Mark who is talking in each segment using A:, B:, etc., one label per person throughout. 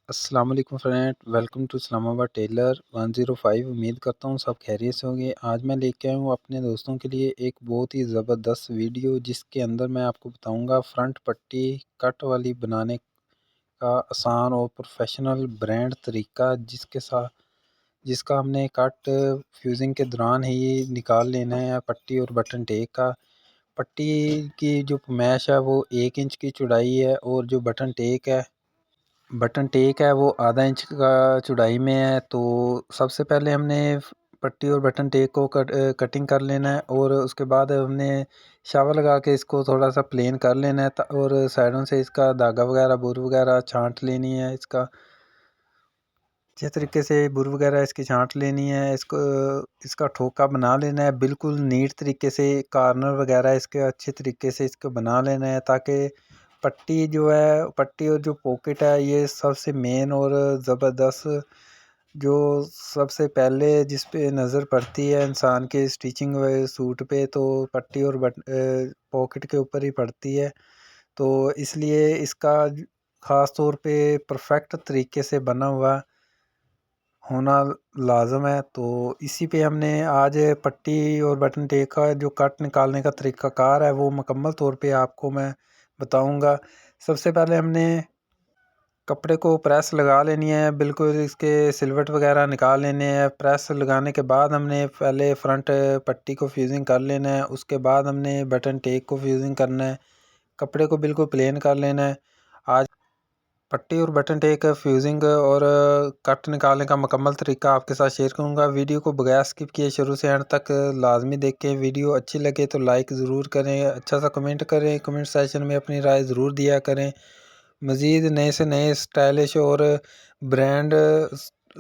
A: अस्सलाम वालेकुम friend, welcome to Islamabad tailor 105। उम्मीद करता हूँ सब खैरियत से होंगे। आज मैं लेके आया हूँ अपने दोस्तों के लिए एक बहुत ही ज़बरदस्त वीडियो, जिसके अंदर मैं आपको बताऊँगा फ्रंट पट्टी कट वाली बनाने का आसान और प्रोफेशनल ब्रांड तरीका, जिसका हमने कट फ्यूज़िंग के दौरान ही निकाल लेना है। पट्टी और बटन टेक का, पट्टी की जो मैश है वो 1 इंच की चौड़ाई है, और जो बटन टेक है वो आधा इंच का चौड़ाई में है। तो सबसे पहले हमने पट्टी और बटन टेक को कटिंग कर लेना है, और उसके बाद हमने शावर लगा के इसको थोड़ा सा प्लेन कर लेना है, और साइडों से इसका धागा वगैरह बुर वगैरह छांट लेनी है। अच्छे तरीके से बुर वगैरह इसकी छांट लेनी है। इसका ठोका बना लेना है बिल्कुल नीट तरीके से। कॉर्नर वगैरह इसके अच्छे तरीके से इसको बना लेना है, ताकि पट्टी और जो पॉकेट है ये सबसे मेन और ज़बरदस्त, जो सबसे पहले जिस पे नज़र पड़ती है इंसान के स्टिचिंग सूट पे, तो पट्टी और पॉकेट के ऊपर ही पड़ती है। तो इसलिए इसका ख़ास तौर पे परफेक्ट तरीके से बना हुआ होना लाज़िम है। तो इसी पे हमने आज पट्टी और बटन टेक का जो कट निकालने का तरीक़ाकार है वो मुकम्मल तौर पे आपको मैं बताऊंगा। सबसे पहले हमने कपड़े को प्रेस लगा लेनी है, बिल्कुल इसके सिलवट वगैरह निकाल लेने हैं। प्रेस लगाने के बाद हमने पहले फ्रंट पट्टी को फ्यूज़िंग कर लेना है, उसके बाद हमने बटन टेक को फ्यूज़िंग करना है। कपड़े को बिल्कुल प्लेन कर लेना है। आज पट्टी और बटन टेक फ्यूज़िंग और कट निकालने का मुकम्मल तरीका आपके साथ शेयर करूंगा। वीडियो को बगैर स्किप किए शुरू से एंड तक लाजमी देखें। वीडियो अच्छी लगे तो लाइक ज़रूर करें, अच्छा सा कमेंट करें, कमेंट सेक्शन में अपनी राय ज़रूर दिया करें। मज़ीद नए से नए स्टाइलिश और ब्रांड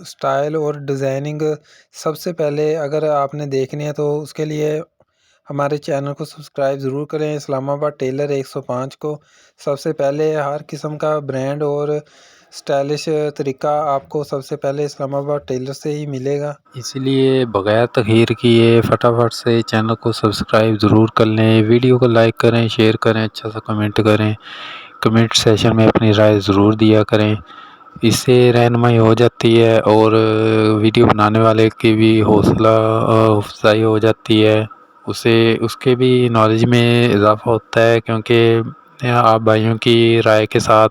A: स्टाइल और डिज़ाइनिंग सबसे पहले अगर आपने देखनी है तो उसके लिए हमारे चैनल को सब्सक्राइब ज़रूर करें, इस्लामाबाद टेलर 105 को। सबसे पहले हर किस्म का ब्रांड और स्टाइलिश तरीका आपको सबसे पहले इस्लामाबाद टेलर से ही मिलेगा। इसलिए बगैर तखीर किए फटाफट से चैनल को सब्सक्राइब ज़रूर कर लें, वीडियो को लाइक करें, शेयर करें, अच्छा सा कमेंट करें, कमेंट सेशन में अपनी राय ज़रूर दिया करें। इससे रहनुमाई हो जाती है और वीडियो बनाने वाले की भी हौसला अफजाई हो जाती है, उसे उसके भी नॉलेज में इजाफ़ा होता है। क्योंकि आप भाइयों की राय के साथ,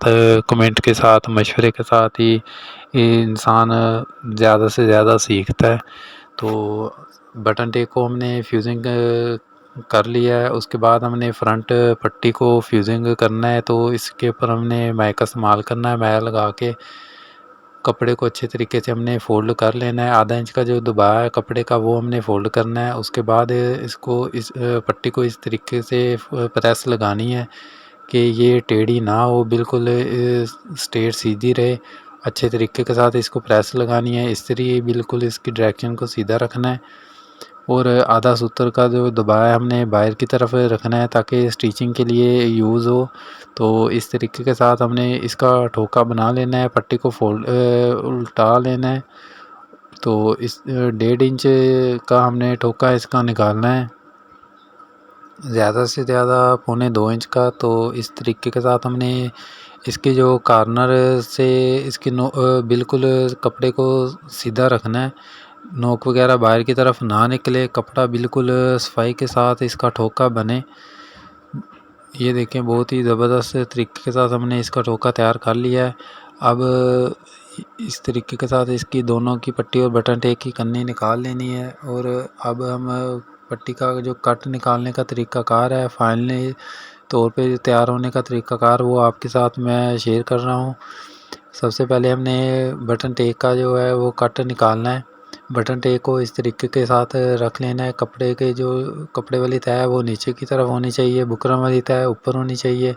A: कमेंट के साथ, मशवरे के साथ ही इंसान ज़्यादा से ज़्यादा सीखता है। तो बटन टेक को हमने फ्यूज़िंग कर लिया है, उसके बाद हमने फ्रंट पट्टी को फ्यूज़िंग करना है। तो इसके ऊपर हमने मै का इस्तेमाल करना है। मै लगा के कपड़े को अच्छे तरीके से हमने फ़ोल्ड कर लेना है। आधा इंच का जो दबाव है कपड़े का वो हमने फ़ोल्ड करना है। उसके बाद इस पट्टी को इस तरीके से प्रेस लगानी है कि ये टेढ़ी ना हो, बिल्कुल स्ट्रेट सीधी रहे। अच्छे तरीके के साथ इसको प्रेस लगानी है, इस तरीके बिल्कुल इसकी डायरेक्शन को सीधा रखना है। और आधा सूत्र का जो दबाव है हमने बाहर की तरफ रखना है ताकि स्टिचिंग के लिए यूज़ हो। तो इस तरीके के साथ हमने इसका ठोका बना लेना है, पट्टी को उल्टा लेना है। तो इस 1.5 इंच का हमने ठोका इसका निकालना है, ज़्यादा से ज़्यादा 1.25 इंच का। तो इस तरीके के साथ हमने इसके जो कॉर्नर से इसकी बिल्कुल कपड़े को सीधा रखना है, नोक वगैरह बाहर की तरफ ना निकले, कपड़ा बिल्कुल सफाई के साथ इसका ठोका बने। ये देखें, बहुत ही ज़बरदस्त तरीके के साथ हमने इसका ठोका तैयार कर लिया है। अब इस तरीके के साथ इसकी दोनों की पट्टी और बटन टेक की कन्नी निकाल लेनी है। और अब हम पट्टी का जो कट निकालने का तरीक़ाकार है, फाइनली तौर पे तैयार होने का तरीक़ाकार, वो आपके साथ मैं शेयर कर रहा हूँ। सबसे पहले हमने बटन टेक का जो है वो कट निकालना है। बटन टेक को इस तरीके के साथ रख लेना है। कपड़े के जो कपड़े वाली तय है वो नीचे की तरफ होनी चाहिए, बुकरम वाली तय ऊपर होनी चाहिए।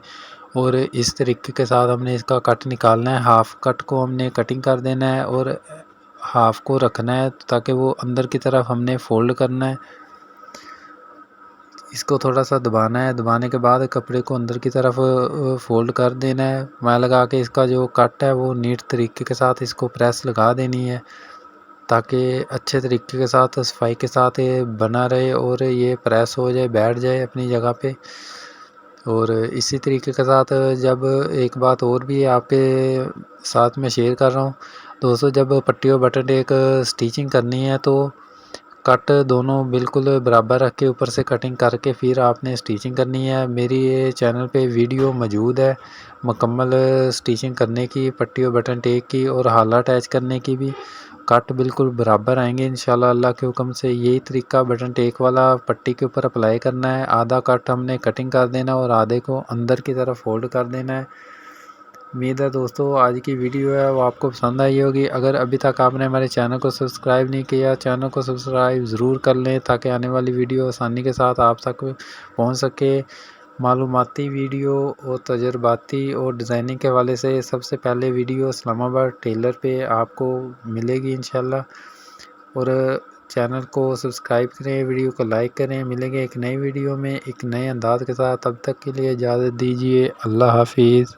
A: और इस तरीके के साथ हमने इसका कट निकालना है। हाफ़ कट को हमने कटिंग कर देना है और हाफ़ को रखना है ताकि वो अंदर की तरफ हमने फ़ोल्ड करना है। इसको थोड़ा सा दबाना है, दबाने के बाद कपड़े को अंदर की तरफ फ़ोल्ड कर देना है। मैं लगा के इसका जो कट है वो नीट तरीके के साथ इसको प्रेस लगा देनी है ताकि अच्छे तरीके के साथ सफाई के साथ ये बना रहे और ये प्रेस हो जाए, बैठ जाए अपनी जगह पे। और इसी तरीके के साथ जब एक बात और भी आपके साथ में शेयर कर रहा हूँ दोस्तों, जब पट्टी और बटन टेक स्टिचिंग करनी है तो कट दोनों बिल्कुल बराबर रख के ऊपर से कटिंग करके फिर आपने स्टिचिंग करनी है। मेरी ये चैनल पे वीडियो मौजूद है मुकम्मल स्टिचिंग करने की, पट्टी और बटन टेक की और हाला अटैच करने की भी। कट बिल्कुल बराबर आएंगे इंशाल्लाह अल्लाह के हुक्म से। यही तरीका बटन टेक वाला पट्टी के ऊपर अप्लाई करना है। आधा कट हमने कटिंग कर देना और आधे को अंदर की तरफ फोल्ड कर देना है। उम्मीद है दोस्तों आज की वीडियो है वो आपको पसंद आई होगी। अगर अभी तक आपने हमारे चैनल को सब्सक्राइब नहीं किया, चैनल को सब्सक्राइब ज़रूर कर लें ताकि आने वाली वीडियो आसानी के साथ आप तक पहुंच सके। मालूमाती वीडियो और तजर्बाती और डिज़ाइनिंग के हवाले से सबसे पहले वीडियो इस्लामाबाद टेलर पे आपको मिलेगी इंशाल्लाह। और चैनल को सब्सक्राइब करें, वीडियो को लाइक करें। मिलेंगे एक नई वीडियो में एक नए अंदाज के साथ, तब तक के लिए इजाज़त दीजिए। अल्लाह हाफिज़।